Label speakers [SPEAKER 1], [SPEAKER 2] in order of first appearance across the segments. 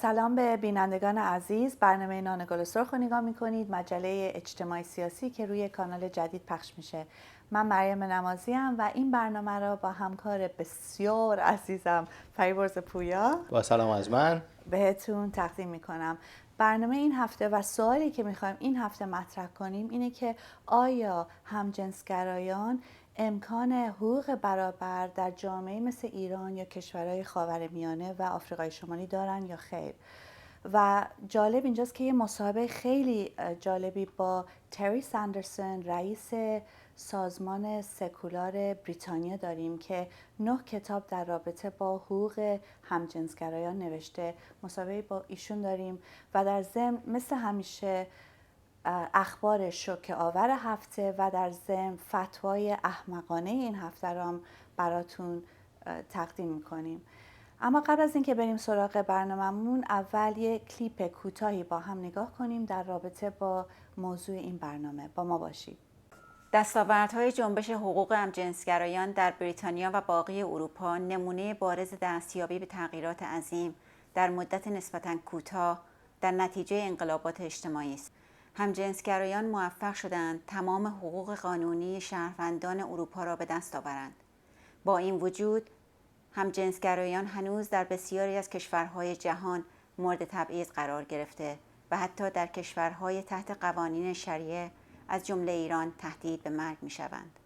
[SPEAKER 1] سلام به بینندگان عزیز. برنامه نان گل سرخ رو نگاه میکنید، مجله اجتماعی سیاسی که روی کانال جدید پخش میشه. من مریم نمازی ام و این برنامه را با همکار بسیار عزیزم فريبرز پويا
[SPEAKER 2] با سلام از من
[SPEAKER 1] بهتون تقدیم میکنم. برنامه این هفته و سوالی که میخوایم این هفته مطرح کنیم اینه که آیا همجنسگرایان امکان حقوق برابر در جامعه مثل ایران یا کشورهای خاور میانه و آفریقای شمالی دارن یا خیر؟ و جالب اینجاست که یه مصاحبه خیلی جالبی با ساندرسن رئیس سازمان سکولار بریتانیا داریم که 9 کتاب در رابطه با حقوق همجنسگرایان نوشته. مصاحبه با ایشون داریم و در ضمن مثل همیشه اخبار شوکه آور هفته و در ضمن فتوای احمقانه این هفته را هم براتون تقدیم میکنیم. اما قبل از اینکه بریم سراغ برنامه‌مون اول یه کلیپ کوتاهی با هم نگاه کنیم در رابطه با موضوع این برنامه. با ما باشید.
[SPEAKER 3] دستاوردهای جنبش حقوق همجنسگرایان در بریتانیا و باقی اروپا نمونه بارز دستیابی به تغییرات عظیم در مدت نسبتاً کوتاه در نتیجه انقلابات اجتماعی است. همجنسگرایان موفق شدند تمام حقوق قانونی شهروندان اروپا را به دست آورند. با این وجود همجنسگرایان هنوز در بسیاری از کشورهای جهان مورد تبعیض قرار گرفته و حتی در کشورهای تحت قوانین شریعه از جمله ایران تهدید به مرگ می‌شوند.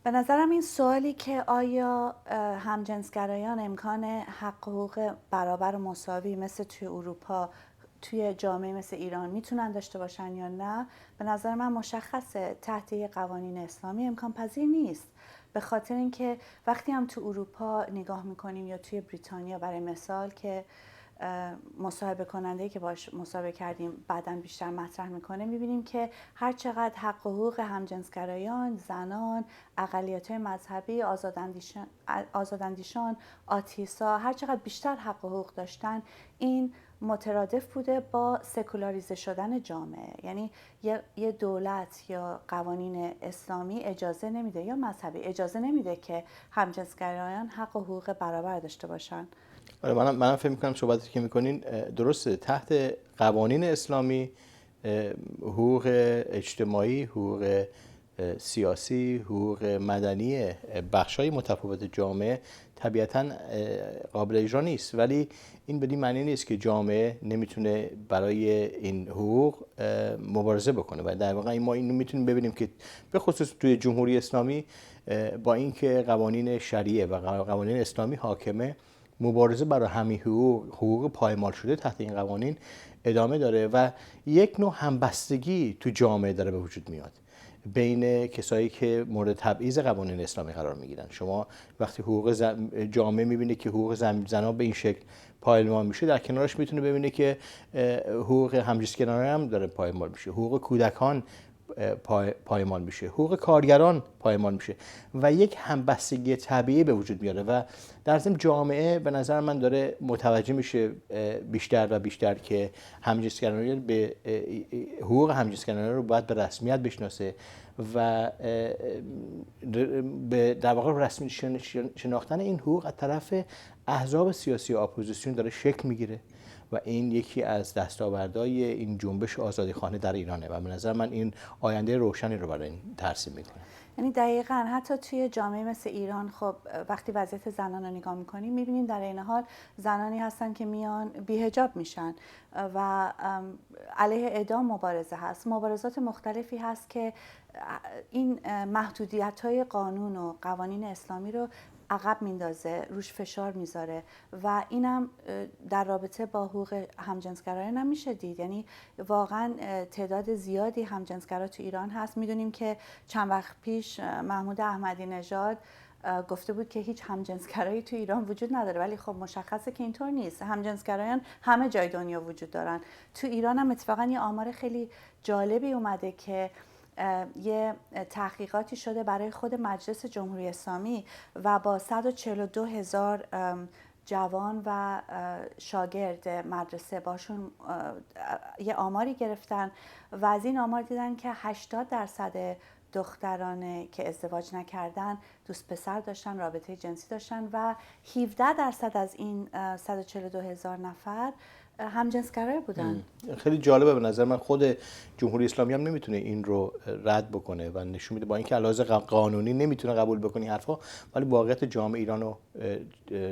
[SPEAKER 1] به نظرم این سوالی که آیا همجنسگرایان امکان حقوق برابر و مساوی مثل توی اروپا توی جامعه مثل ایران میتونن داشته باشن یا نه، به نظر من مشخصه تحت قوانین اسلامی امکان پذیر نیست. به خاطر اینکه وقتی هم تو اروپا نگاه میکنیم یا توی بریتانیا برای مثال که مصاحبه کننده‌ای که باش مصاحبه کردیم بعداً بیشتر مطرح میکنه، میبینیم که هر چقدر حق و حقوق همجنسگرایان، زنان، اقلیت‌های مذهبی، آزاداندیشان، آتیسا هر چقدر بیشتر حق و حقوق داشتن، این مترادف بوده با سکولاریزه شدن جامعه. یعنی یه دولت یا قوانین اسلامی اجازه نمیده یا مذهبی اجازه نمیده که همجنسگرایان حق و حقوق برابر داشته باشن.
[SPEAKER 2] آره، منم فکر می‌کنم صحبتی که می‌کنین درسته. تحت قوانین اسلامی حقوق اجتماعی، حقوق سیاسی، حقوق مدنی بخش‌های متفاوت جامعه طبیعتاً قابل اجرا نیست، ولی این بدین معنی نیست که جامعه نمیتونه برای این حقوق مبارزه بکنه. و در واقع ما اینو میتونیم ببینیم که به خصوص توی جمهوری اسلامی با اینکه قوانین شریعه و قوانین اسلامی حاکمه، مبارزه برای همین حقوق پایمال شده تحت این قوانین ادامه داره و یک نوع همبستگی تو جامعه داره به وجود میاد بین کسایی که مورد تبعیض قوانین اسلامی قرار میگیرن. شما وقتی حقوق جامعه میبینید که حقوق زنان به این شکل پایمال میشه، در کنارش میتونه ببینه که حقوق همجنسگرایان هم داره پایمال میشه، حقوق کودکان پایمال میشه، حقوق کارگران پایمال میشه و یک همبستگی طبیعی به وجود میاره و در ضمن جامعه به نظر من داره متوجه میشه بیشتر و بیشتر که همجنسگرایان به حقوق همجنسگرایان رو باید به رسمیت بشناسه و در واقع رسمی شناختن این حقوق از طرف احزاب سیاسی و اپوزیسیون داره شکل میگیره و این یکی از دستاوردهای این جنبش آزادیخوانه در ایرانه و به نظر من این آینده روشنی رو برای این ترسیم میکنه.
[SPEAKER 1] یعنی دقیقاً حتی توی جامعه مثل ایران خب وقتی وضعیت زنان رو نگاه میکنیم میبینیم در این حال زنانی هستن که میان بی‌حجاب میشن و علیه اعدام مبارزه هست، مبارزات مختلفی هست که این محدودیت‌های قانون و قوانین اسلامی رو عقب میندازه، روش فشار میذاره و اینم در رابطه با حقوق همجنسگرایان هم میشه دید. یعنی واقعا تعداد زیادی همجنسگرا تو ایران هست. میدونیم که چند وقت پیش محمود احمدی نژاد گفته بود که هیچ همجنسگرایی تو ایران وجود نداره، ولی خب مشخصه که اینطور نیست. همجنسگرایان همه جای دنیا وجود دارن. تو ایران هم اتفاقا یه آمار خیلی جالبی اومده که یه تحقیقاتی شده برای خود مجلس جمهوری اسلامی و با 142,000 جوان و شاگرد مدرسه باشون یه آماری گرفتن و از این آمار دیدن که 80% دختران که ازدواج نکردن دوست پسر داشتن، رابطه جنسی داشتن و 17% از این 142,000 نفر همجنسگرای بودن.
[SPEAKER 2] خیلی جالبه به نظر من. خود جمهوری اسلامی هم نمیتونه این رو رد بکنه و نشون میده با اینکه علاوه قانونی نمیتونه قبول بکنه حرفا، ولی واقعیت جامعه ایران رو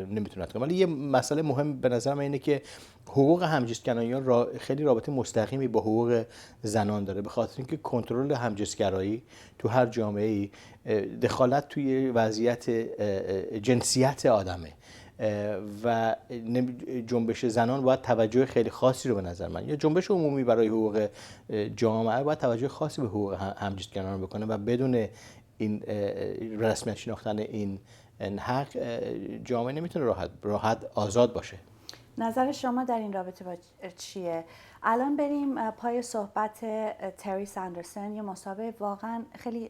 [SPEAKER 2] نمیتونه رد کنه. ولی یه مسئله مهم به نظر من اینه که حقوق همجنسگرایان خیلی رابطه مستقیمی با حقوق زنان داره، به خاطر اینکه کنترل همجنسگرایی تو هر جامعه‌ای دخالت توی وضعیت جنسیت آدمه و جنبش زنان باید توجه خیلی خاصی رو به نظر من، یا جنبش عمومی برای حقوق جامعه باید توجه خاصی به حقوق همجنسگرایان بکنه و بدون این رسمیت شناختن این حق جامعه نمیتونه راحت آزاد باشه.
[SPEAKER 1] نظر شما در این رابطه با چیه؟ الان بریم پای صحبت تری ساندرسن، یه مصاحبه واقعا خیلی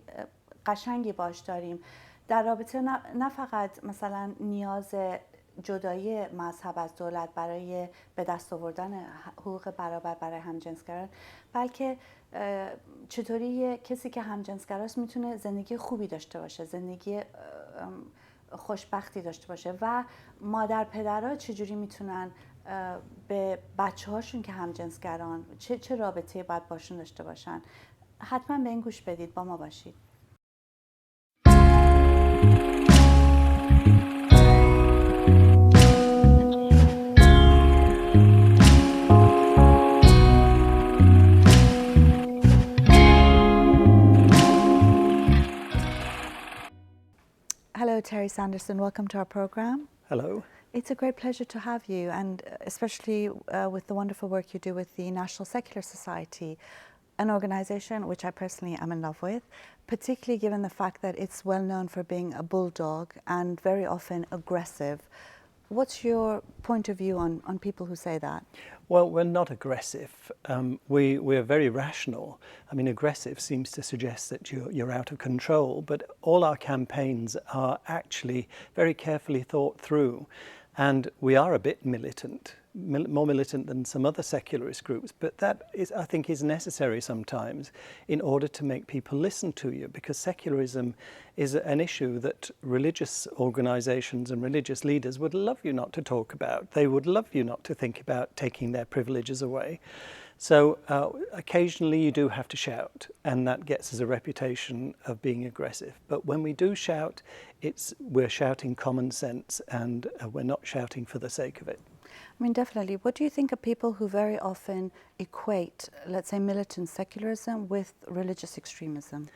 [SPEAKER 1] قشنگی باش داریم در رابطه نه فقط مثلا نیاز جدایی مذهب از دولت برای به دست آوردن حقوق برابر برای همجنسگرایان، بلکه چطوری کسی که همجنسگراست میتونه زندگی خوبی داشته باشه، زندگی خوشبختی داشته باشه و مادر پدرها چجوری میتونن به بچه هاشون که همجنسگران چه رابطه باید باشون داشته باشن. حتما به این گوش بدید، با ما باشید. Hello, Terry Sanderson. Welcome to our program.
[SPEAKER 4] Hello.
[SPEAKER 1] It's a great pleasure to have you, and especially with the wonderful work you do with the National Secular Society, an organization which I personally am in love with, particularly given the fact that it's well known for being a bulldog and very often aggressive. What's your point of view on people who say that?
[SPEAKER 4] Well, we're not aggressive. We're very rational. I mean, aggressive seems to suggest that you're out of control, but all our campaigns are actually very carefully thought through. And we are a bit militant, more militant than some other secularist groups, but that is, I think, is necessary sometimes in order to make people listen to you, because secularism is an issue that religious organizations and religious leaders would love you not to talk about. They would love you not to think about taking their privileges away. So occasionally you do have to shout, and that gets us a reputation of being aggressive. But when we do shout, we're shouting common sense, and we're not shouting for the sake of it.
[SPEAKER 1] I mean, definitely. What do you think of people who very often equate, let's say, militant secularism with religious extremism?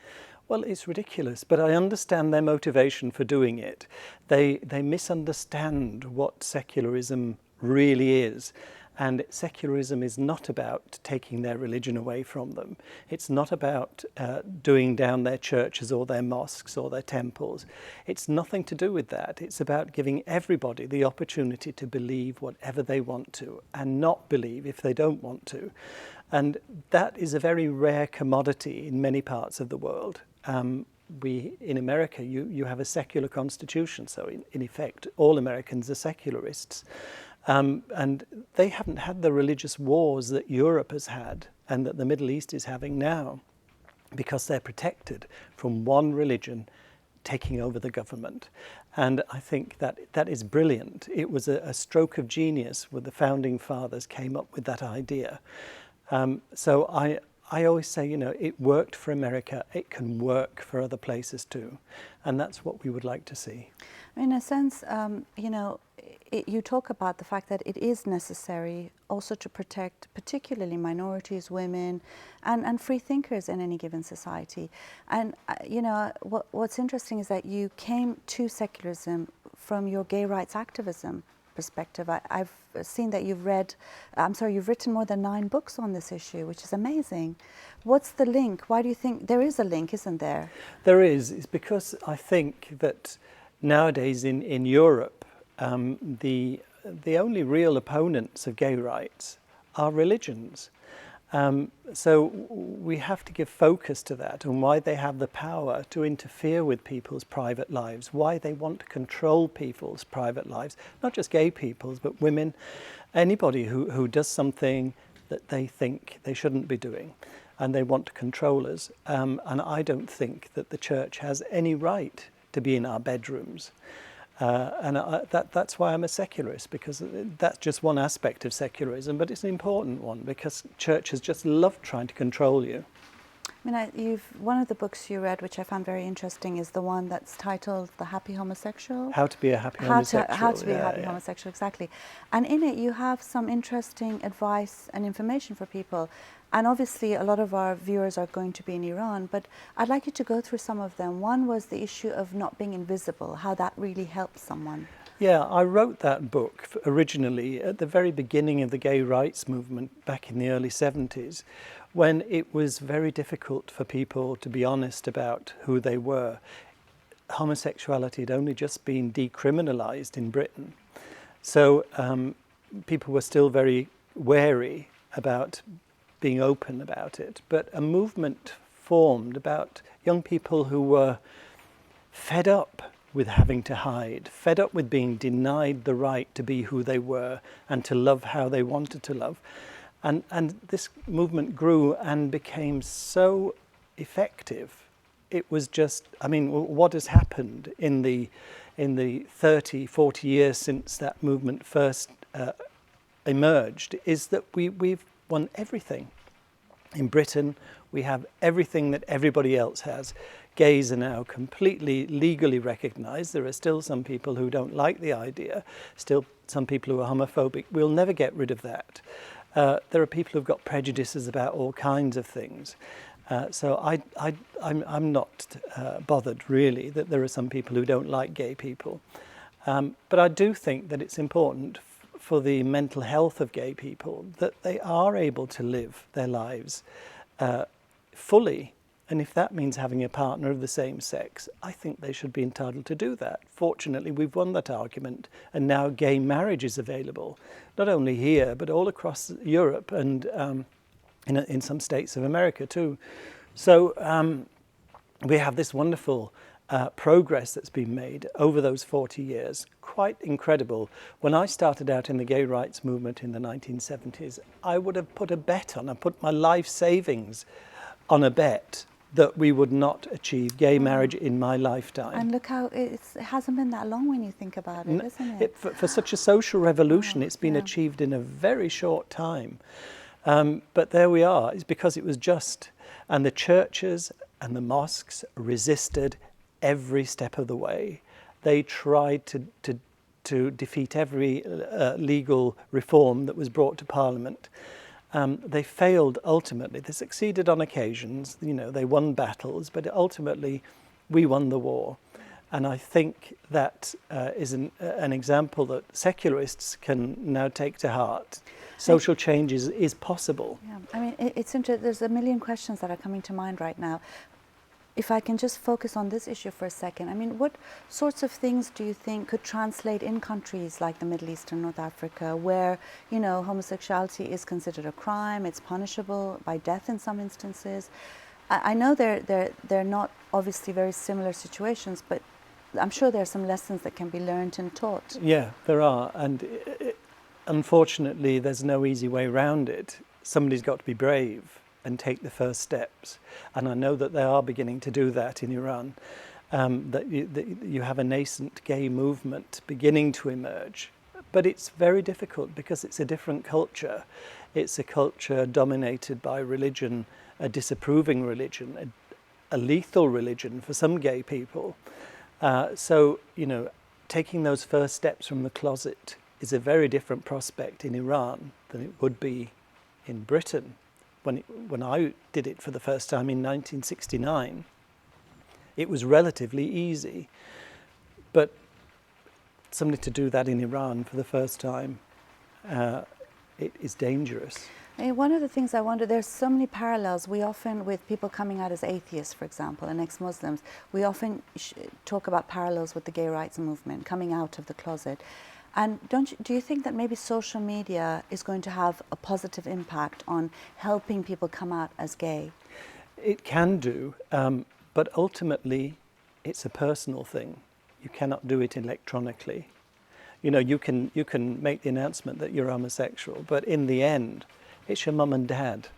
[SPEAKER 4] Well, it's ridiculous, but I understand their motivation for doing it. They misunderstand what secularism really is. And secularism is not about taking their religion away from them. It's not about doing down their churches or their mosques or their temples. It's nothing to do with that. It's about giving everybody the opportunity to believe whatever they want to and not believe if they don't want to. And that is a very rare commodity in many parts of the world. In America, you have a secular constitution, so in effect, all Americans are secularists. And they haven't had the religious wars that Europe has had and that the Middle East is having now, because they're protected from one religion taking over the government. And I think that is brilliant. It was a stroke of genius when the founding fathers came up with that idea. So I always say, it worked for America, it can work for other places too. And that's what we would like to see.
[SPEAKER 1] In a sense, you talk about the fact that it is necessary also to protect particularly minorities, women, and free thinkers in any given society. And, what's interesting is that you came to secularism from your gay rights activism perspective. I've seen that you've written more than 9 books on this issue, which is amazing. What's the link? Why do you think there is a link, isn't there?
[SPEAKER 4] There is. It's because I think that nowadays in Europe, the only real opponents of gay rights are religions. So we have to give focus to that and why they have the power to interfere with people's private lives, why they want to control people's private lives, not just gay people's, but women, anybody who does something that they think they shouldn't be doing, and they want to control us. And I don't think that the church has any right to be in our bedrooms. That's why I'm a secularist, because that's just one aspect of secularism, but it's an important one because churches just love trying to control you.
[SPEAKER 1] I mean, one of the books you read, which I found very interesting, is the one that's titled "The Happy Homosexual."
[SPEAKER 4] How to be a happy homosexual.
[SPEAKER 1] How to be a happy homosexual, exactly. And in it, you have some interesting advice and information for people. And obviously, a lot of our viewers are going to be in Iran, but I'd like you to go through some of them. One was the issue of not being invisible, how that really helps someone.
[SPEAKER 4] Yeah, I wrote that book originally at the very beginning of the gay rights movement back in the early 70s, when it was very difficult for people to be honest about who they were. Homosexuality had only just been decriminalised in Britain, so people were still very wary about being open about it. But a movement formed about young people who were fed up with having to hide, fed up with being denied the right to be who they were and to love how they wanted to love. And this movement grew and became so effective. It was just, I mean, what has happened in the 30, 40 years since that movement first emerged is that we've won everything. In Britain, we have everything that everybody else has. Gays are now completely legally recognised. There are still some people who don't like the idea, still some people who are homophobic. We'll never get rid of that. There are people who've got prejudices about all kinds of things. So I'm not bothered, really, that there are some people who don't like gay people. But I do think that it's important for the mental health of gay people that they are able to live their lives fully. And if that means having a partner of the same sex, I think they should be entitled to do that. Fortunately, we've won that argument, and now gay marriage is available, not only here, but all across Europe and in some states of America too. So we have this wonderful progress that's been made over those 40 years, quite incredible. When I started out in the gay rights movement in the 1970s, I would have put a bet on, I put my life savings on a bet that we would not achieve gay marriage in my lifetime.
[SPEAKER 1] And look how it hasn't been that long when you think about it, isn't it?
[SPEAKER 4] For such a social revolution, it's been achieved in a very short time. But there we are. It's because it was just. And the churches and the mosques resisted every step of the way. They tried to defeat every legal reform that was brought to Parliament. They failed ultimately. They succeeded on occasions, they won battles, but ultimately we won the war. And I think that is an example that secularists can now take to heart. Social change is possible.
[SPEAKER 1] Yeah, I mean, it's interesting. There's a million questions that are coming to mind right now. If I can just focus on this issue for a second, I mean, what sorts of things do you think could translate in countries like the Middle East and North Africa, where, homosexuality is considered a crime, it's punishable by death in some instances? I know they're not obviously very similar situations, but I'm sure there are some lessons that can be learned and taught.
[SPEAKER 4] Yeah, there are, and unfortunately, there's no easy way around it. Somebody's got to be brave and take the first steps. And I know that they are beginning to do that in Iran, that you have a nascent gay movement beginning to emerge. But it's very difficult because it's a different culture. It's a culture dominated by religion, a disapproving religion, a lethal religion for some gay people. So, taking those first steps from the closet is a very different prospect in Iran than it would be in Britain. When I did it for the first time in 1969, it was relatively easy. But somebody to do that in Iran for the first time, it is dangerous.
[SPEAKER 1] One of the things I wonder, there's so many parallels. We often, with people coming out as atheists, for example, and ex-Muslims, we often talk about parallels with the gay rights movement, coming out of the closet. And do you think that maybe social media is going to have a positive impact on helping people come out as gay?
[SPEAKER 4] It can do, but ultimately it's a personal thing. You cannot do it electronically. You can make the announcement that you're homosexual, but in the end, it's your mum and dad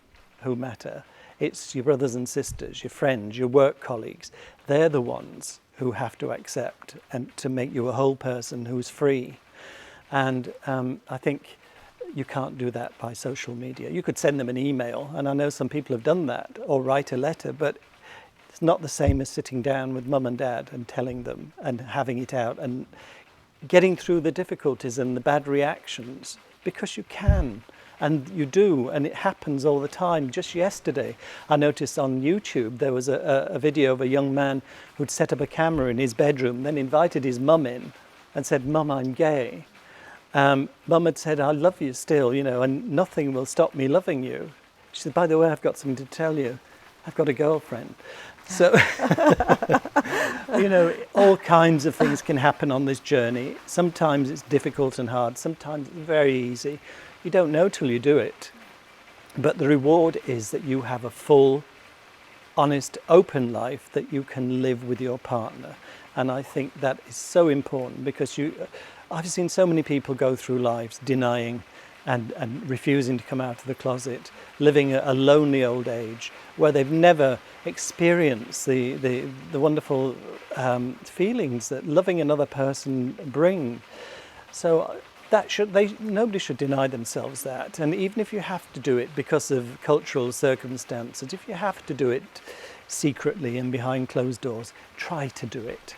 [SPEAKER 4] who matter. It's your brothers and sisters, your friends, your work colleagues. They're the ones who have to accept and to make you a whole person who's free. And I think you can't do that by social media. You could send them an email, and I know some people have done that, or write a letter, but it's not the same as sitting down with mum and dad and telling them and having it out and getting through the difficulties and the bad reactions, because you can. And you do, and it happens all the time. Just yesterday, I noticed on YouTube there was a video of a young man who'd set up a camera in his bedroom, then invited his mum in and said, "Mum, I'm gay." Mum had said, "I love you still, you know, and nothing will stop me loving you." She said, "By the way, I've got something to tell you. I've got a girlfriend." So, you know, all kinds of things can happen on this journey. Sometimes it's difficult and hard, sometimes it's very easy. You don't know till you do it. But the reward is that you have a full, honest, open life that you can live with your partner. And I think that is so important, because I've seen so many people go through lives denying and refusing to come out of the closet, living a lonely old age where they've never experienced the wonderful feelings that loving another person bring. So nobody should deny themselves that. And even if you have to do it because of cultural circumstances, if you have to do it secretly and behind closed doors, try to do it,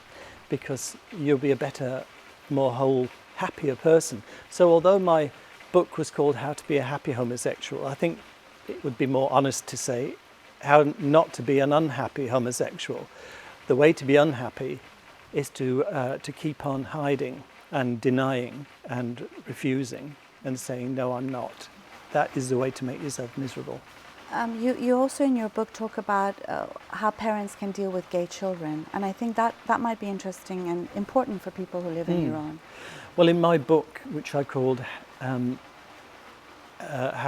[SPEAKER 4] because you'll be a better, more whole, happier person. So although my book was called How to Be a Happy Homosexual, I think it would be more honest to say how not to be an unhappy homosexual. The way to be unhappy is to keep on hiding and denying and refusing and saying, "No, I'm not." That is the way to make yourself miserable.
[SPEAKER 1] You also in your book talk about how parents can deal with gay children, and I think that might be interesting and important for people who live in Iran.
[SPEAKER 4] Well, in my book, which I called How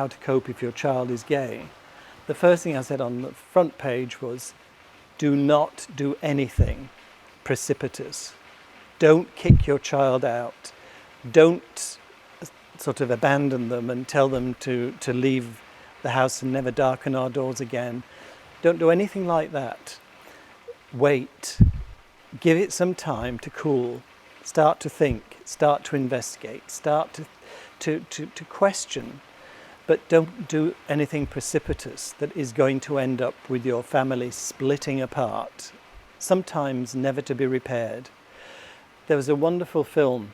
[SPEAKER 4] to Cope If Your Child is Gay, the first thing I said on the front page was, do not do anything precipitous. Don't kick your child out. Don't sort of abandon them and tell them to leave the house and never darken our doors again. Don't do anything like that. Wait. Give it some time to cool. Start to think. Start to investigate. Start to question. But don't do anything precipitous that is going to end up with your family splitting apart, sometimes never to be repaired. There was a wonderful film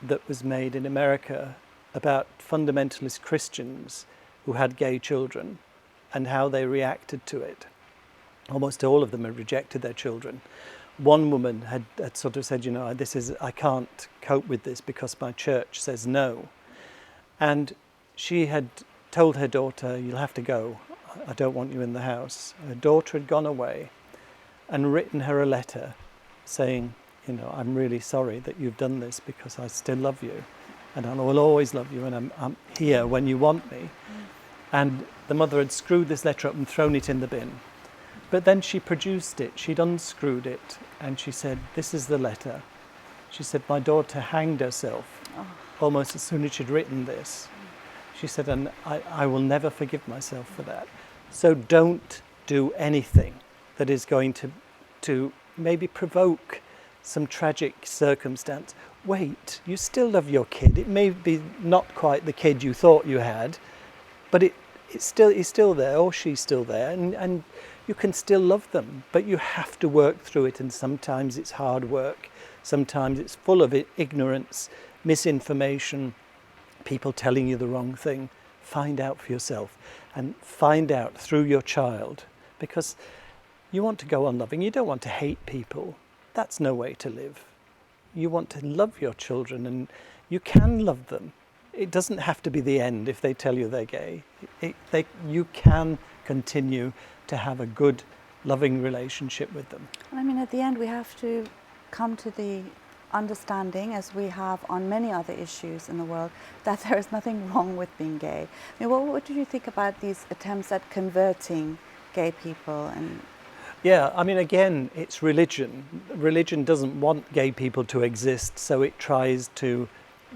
[SPEAKER 4] that was made in America about fundamentalist Christians who had gay children and how they reacted to it. Almost all of them had rejected their children. One woman had sort of said, I can't cope with this because my church says no. And she had told her daughter, "You'll have to go. I don't want you in the house." Her daughter had gone away and written her a letter saying, "I'm really sorry that you've done this, because I still love you and I will always love you, and I'm here when you want me." And the mother had screwed this letter up and thrown it in the bin. But then she produced it, she'd unscrewed it, and she said, "This is the letter." She said, "My daughter hanged herself almost as soon as she'd written this." She said, "And I will never forgive myself for that." So don't do anything that is going to maybe provoke some tragic circumstance. Wait, you still love your kid. It may be not quite the kid you thought you had, but he's still there, or she's still there, and you can still love them, but you have to work through it, and sometimes it's hard work. Sometimes it's full of ignorance, misinformation, people telling you the wrong thing. Find out for yourself, and find out through your child, because you want to go on loving. You don't want to hate people. That's no way to live. You want to love your children, and you can love them. It doesn't have to be the end if they tell you they're gay. You can continue to have a good, loving relationship with them.
[SPEAKER 1] And I mean, at the end, we have to come to the understanding, as we have on many other issues in the world, that there is nothing wrong with being gay. I mean, what do you think about these attempts at converting gay people? And
[SPEAKER 4] yeah, I mean, again, it's religion. Religion doesn't want gay people to exist, so it tries to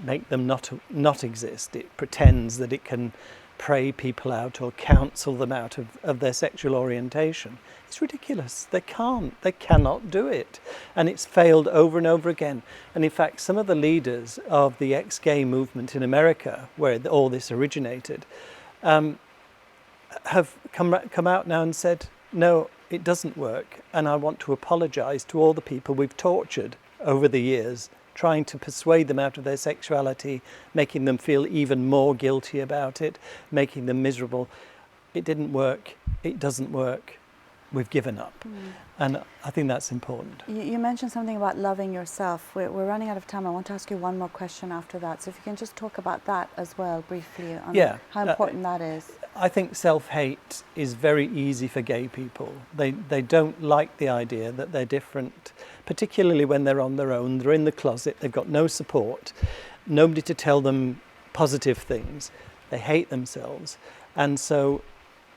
[SPEAKER 4] make them not exist. It pretends that it can pray people out or counsel them out of their sexual orientation. It's ridiculous. They can't. They cannot do it. And it's failed over and over again. And in fact, some of the leaders of the ex-gay movement in America, where all this originated, have come out now and said, no, it doesn't work. And I want to apologize to all the people we've tortured over the years, trying to persuade them out of their sexuality, making them feel even more guilty about it, making them miserable. It didn't work. It doesn't work. We've given up. And I think that's important.
[SPEAKER 1] You mentioned something about loving yourself. We're running out of time. I want to ask you one more question after that. So if you can just talk about that as well briefly, on how important that is.
[SPEAKER 4] I think self-hate is very easy for gay people. They don't like the idea that they're different, particularly when they're on their own. They're in the closet. They've got no support, nobody to tell them positive things. They hate themselves. And so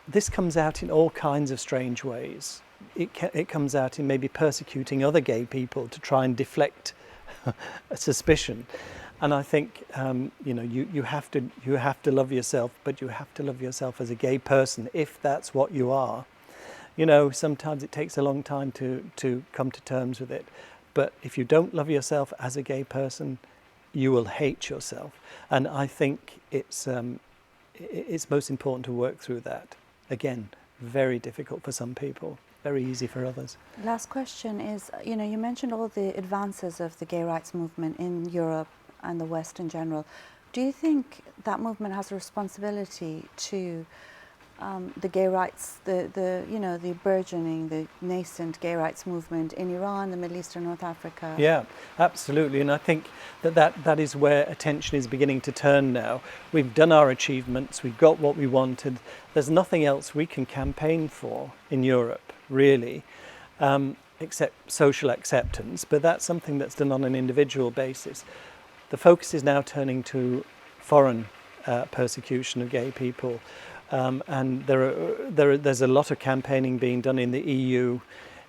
[SPEAKER 4] this comes out in all kinds of strange ways. It comes out in maybe persecuting other gay people to try and deflect a suspicion. And I think you have to love yourself, but you have to love yourself as a gay person if that's what you are. You know, sometimes it takes a long time to come to terms with it. But if you don't love yourself as a gay person, you will hate yourself. And I think it's most important to work through that. Again, very difficult for some people, very easy for others.
[SPEAKER 1] Last question is, you mentioned all the advances of the gay rights movement in Europe and the West in general. Do you think that movement has a responsibility to the gay rights, the burgeoning, the nascent gay rights movement in Iran, the Middle East, and North Africa?
[SPEAKER 4] Yeah, absolutely. And I think that is where attention is beginning to turn now. We've done our achievements, we've got what we wanted. There's nothing else we can campaign for in Europe, really, except social acceptance. But that's something that's done on an individual basis. The focus is now turning to foreign persecution of gay people. And there's a lot of campaigning being done in the EU,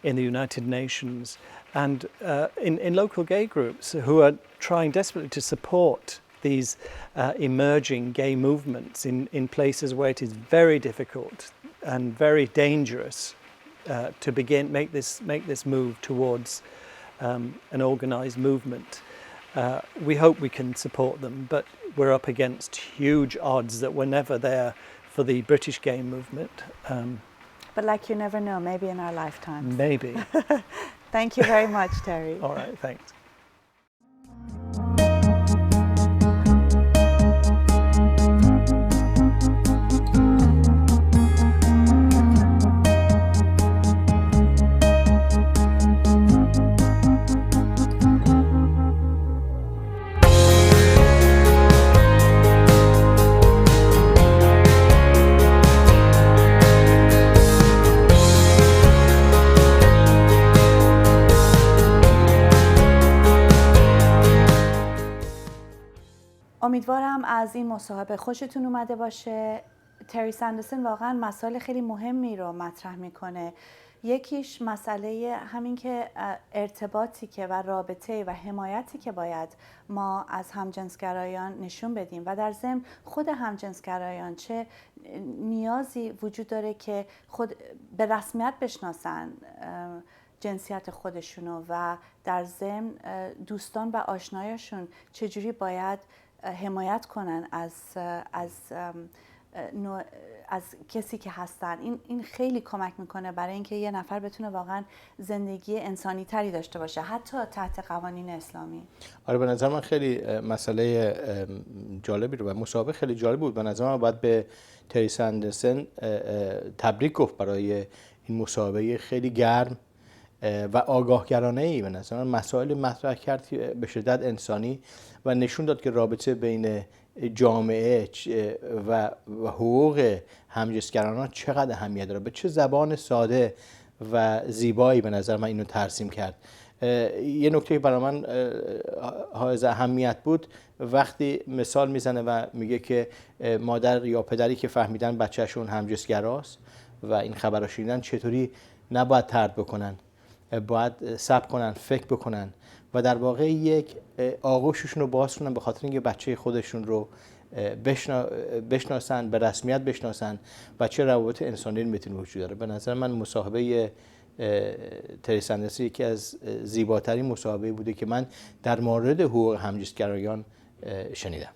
[SPEAKER 4] in the United Nations, and in local gay groups who are trying desperately to support these emerging gay movements in places where it is very difficult and very dangerous to make this move towards an organised movement. We hope we can support them, but we're up against huge odds that were never there for the British gay movement.
[SPEAKER 1] But like you never know, maybe in our lifetimes.
[SPEAKER 4] Maybe.
[SPEAKER 1] Thank you very much, Terry.
[SPEAKER 4] All right, thanks.
[SPEAKER 1] امیدوارم از این مصاحبه خوشتون اومده باشه. تری ساندرسن واقعا مسائل خیلی مهمی رو مطرح میکنه. یکیش مسئله همین که ارتباطی که و رابطه و حمایتی که باید ما از همجنسگرایان نشون بدیم و در ضمن خود همجنسگرایان چه نیازی وجود داره که خود به رسمیت بشناسن جنسیت خودشونو و در ضمن دوستان و آشنایشون چجوری باید حمایت کنن از کسی که هستن. این خیلی کمک میکنه برای اینکه یه نفر بتونه واقعا زندگی انسانی تری داشته باشه، حتی تحت قوانین اسلامی.
[SPEAKER 2] آره، به نظر من خیلی مسئله جالبی رو و مصاحبه خیلی جالب بود. به نظر من باید به تری ساندرسن تبریک گفت برای این مصاحبه خیلی گرم و آگاهگرانه‌ای. به نظر من مسائل مطرح کرد به شدت انسانی و نشون داد که رابطه بین جامعه و حقوق همجنسگرایان چقدر اهمیت داره. به چه زبان ساده و زیبایی به نظر من اینو ترسیم کرد. یه نکته برای من حائز اهمیت بود وقتی مثال میزنه و میگه که مادر یا پدری که فهمیدن بچهشون همجنسگراست و این خبر رو شنیدن چطوری نباید طرد بکنن، باید صبر کنن، فکر بکنن و در واقع یک آغوششون رو باز کنن به خاطر اینکه بچه خودشون رو بشناسن، به رسمیت بشناسن و چه روابط انسانی میتونه وجود داره. به نظر من مصاحبه ساندرسن یکی از زیباترین مصاحبه بوده که من در مورد حقوق همجنسگرایان شنیدم.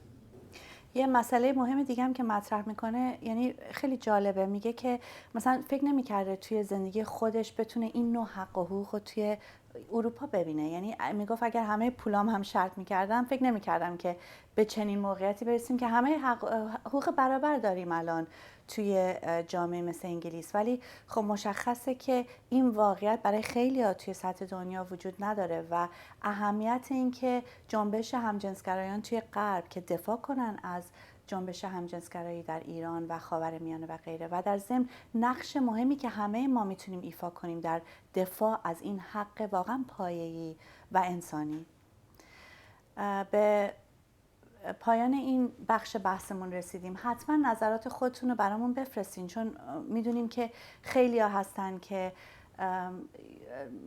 [SPEAKER 1] یه مسئله مهم دیگه هم که مطرح میکنه، یعنی خیلی جالبه، میگه که مثلا فکر نمیکرده توی زندگی خودش بتونه این نوع حق و حقوق رو توی اروپا ببینه. یعنی میگفت اگر همه پولام هم شرط میکردم فکر نمیکردم که به چنین موقعیتی برسیم که همه حقوق برابر داریم الان توی جامعه مثل انگلیس. ولی خب مشخصه که این واقعیت برای خیلی‌ها توی سطح دنیا وجود نداره و اهمیت این که جنبش همجنسگرایان توی غرب که دفاع کنن از جنبش همجنسگرایی در ایران و خاور میانه و غیره، و در ضمن نقش مهمی که همه ما میتونیم ایفا کنیم در دفاع از این حق واقعا پایه‌ای و انسانی. به پایان این بخش بحثمون رسیدیم. حتما نظرات خودتون رو برامون بفرستین، چون میدونیم که خیلی ها هستن که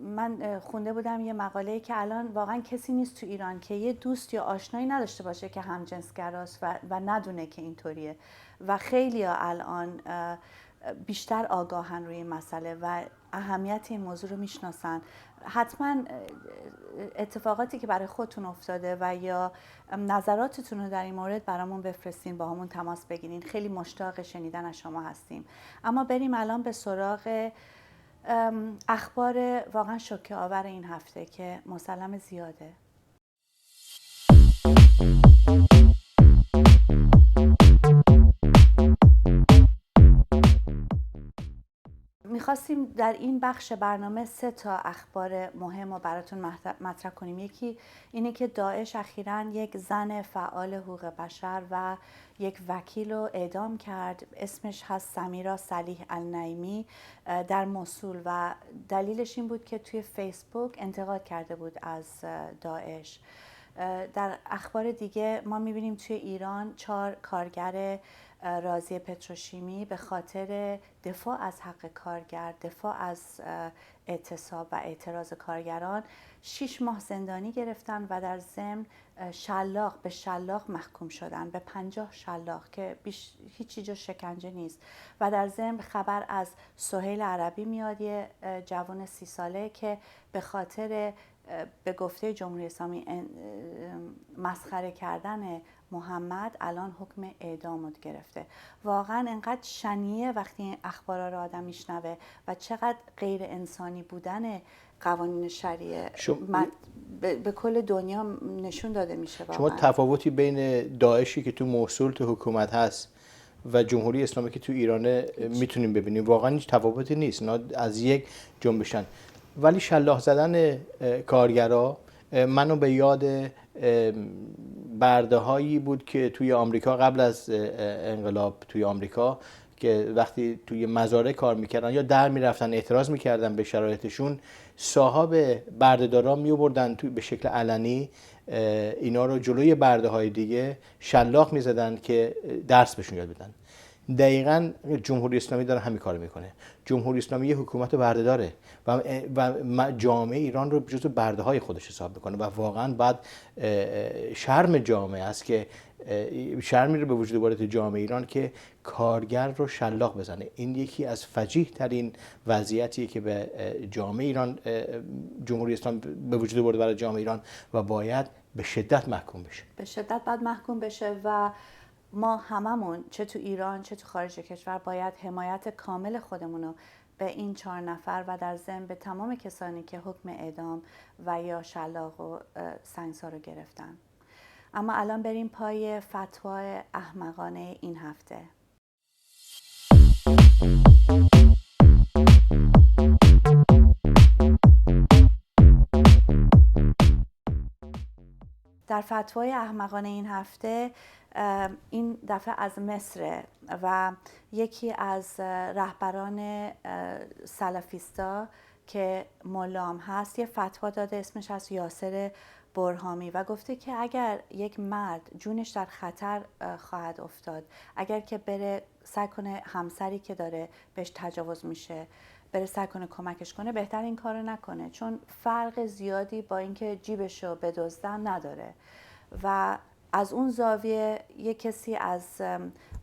[SPEAKER 1] من خونده بودم یه مقاله که الان واقعا کسی نیست تو ایران که یه دوست یا آشنایی نداشته باشه که همجنسگراست و ندونه که اینطوریه، و خیلی ها الان بیشتر آگاهن روی این مسئله و اهمیت این موضوع رو میشناسن. حتما اتفاقاتی که برای خودتون افتاده و یا نظراتتون رو در این مورد برامون بفرستین، با همون تماس بگیرین. خیلی مشتاق شنیدن از شما هستیم. اما بریم الان به سراغ اخبار واقعا شوکه آور این هفته که مسلم زیاده. میخواستیم در این بخش برنامه 3 تا اخبار مهم رو براتون مطرح کنیم. یکی اینه که داعش اخیراً یک زن فعال حقوق بشر و یک وکیل رو اعدام کرد. اسمش هست سمیرا صلیح النعیمی در موصول و دلیلش این بود که توی فیسبوک انتقاد کرده بود از داعش. در اخبار دیگه ما میبینیم توی ایران 4 کارگر راضی پتروشیمی به خاطر دفاع از حق کارگر، دفاع از اعتصاب و اعتراض کارگران 6 ماه زندانی گرفتن و در ضمن به شلاق محکوم شدن، به 50 شلاق که هیچی جز شکنجه نیست. و در ضمن خبر از سهیل عربی میاد، یه جوان 30 ساله که به خاطر به گفته جمهوری اسلامی مسخره کردن محمد الان حکم اعدام گرفته. واقعا انقدر شنیه وقتی این اخبارا رو آدم میشنوه و چقدر غیر انسانی بودن قوانین شریعه به کل دنیا نشون داده میشه.
[SPEAKER 2] شما تفاوتی بین داعشی که تو موصول تو حکومت هست و جمهوری اسلامی که تو ایران میتونیم ببینیم، واقعا هیچ تفاوتی نیست، اینا از یک جنبشن. ولی شلاق زدن کارگرا منو به یاد برده هایی بود که توی آمریکا قبل از انقلاب توی آمریکا که وقتی توی مزارع کار میکردن یا در میرفتن اعتراض میکردن به شرایطشون، صاحب برده‌دارا میوردن توی به شکل علنی اینا رو جلوی برده های دیگه شلاق میزدن که درس بهشون یاد بدن. دقیقاً جمهوری اسلامی داره همین کارو میکنه. جمهوری اسلامی یه حکومت برده داره و جامعه ایران رو جزو برده های خودش حساب میکنه و واقعاً بعد شرم جامعه است که شرمی رو به وجود آورده تو جامعه ایران که کارگر رو شلاق بزنه. این یکی از فجیح ترین وضعیتیه که به جامعه ایران جمهوری اسلامی به وجود آورده برای جامعه ایران و باید به شدت محکوم بشه.
[SPEAKER 1] به شدت باید محکوم بشه و ما هممون چه تو ایران چه تو خارج کشور باید حمایت کامل خودمون رو به این 4 نفر و در ضمن به تمام کسانی که حکم اعدام و یا شلاق و سنگسار رو گرفتن. اما الان بریم پای فتوای احمقانه این هفته. در فتوای احمقانه این هفته این دفعه از مصر و یکی از رهبران سلفیستا که ملام هست یه فتوا داده، اسمش از یاسر برهامی و گفته که اگر یک مرد جونش در خطر خواهد افتاد، اگر که بره سعی کنه همسری که داره بهش تجاوز میشه بره سعی کنه کمکش کنه، بهتر این کارو نکنه، چون فرق زیادی با اینکه جیبشو بدزدن نداره. و از اون زاویه یک کسی از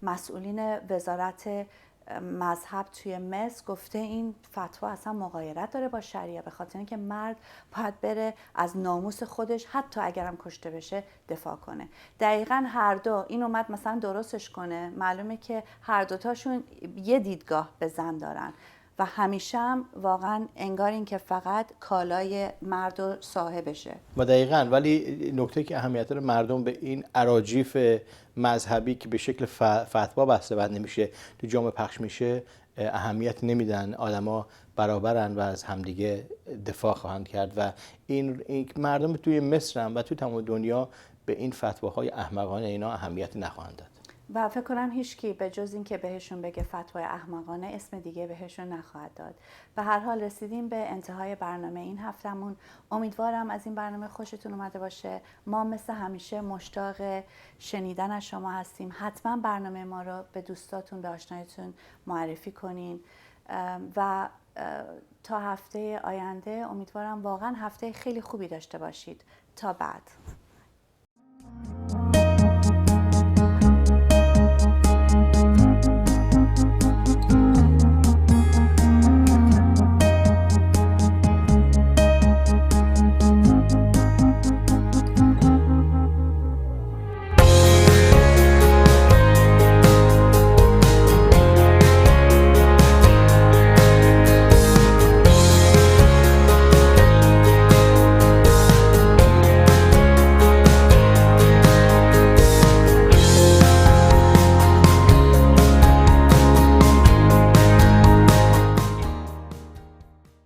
[SPEAKER 1] مسئولین وزارت مذهب توی مصر گفته این فتوا اصلا مغایرت داره با شریعه، به خاطر اینکه مرد باید بره از ناموس خودش حتی اگرم کشته بشه دفاع کنه. دقیقاً هر دو این اومد مثلا درستش کنه، معلومه که هر دوتاشون یه دیدگاه به زن دارن و همیشه هم واقعا انگار این که فقط کالای مرد و صاحبشه.
[SPEAKER 2] و دقیقاً، ولی نکته که اهمیت داره مردم به این اراجیف مذهبی که به شکل فتوا بسته بند نمیشه تو جامعه پخش میشه اهمیت نمیدن. آدما برابرن و از همدیگه دفاع خواهند کرد و این مردم توی مصر هم و توی تمام دنیا به این فتواهای احمقانه اینا اهمیت نخواهند داد.
[SPEAKER 1] و فکر کنم هیچکی به جز این که بهشون بگه فتوای احمقانه اسم دیگه بهشون نخواهد داد. به هر حال رسیدیم به انتهای برنامه این هفتمون. امیدوارم از این برنامه خوشتون اومده باشه. ما مثل همیشه مشتاق شنیدن از شما هستیم. حتما برنامه ما رو به دوستاتون، به آشنایتون معرفی کنین و تا هفته آینده امیدوارم واقعا هفته خیلی خوبی داشته باشید. تا بعد.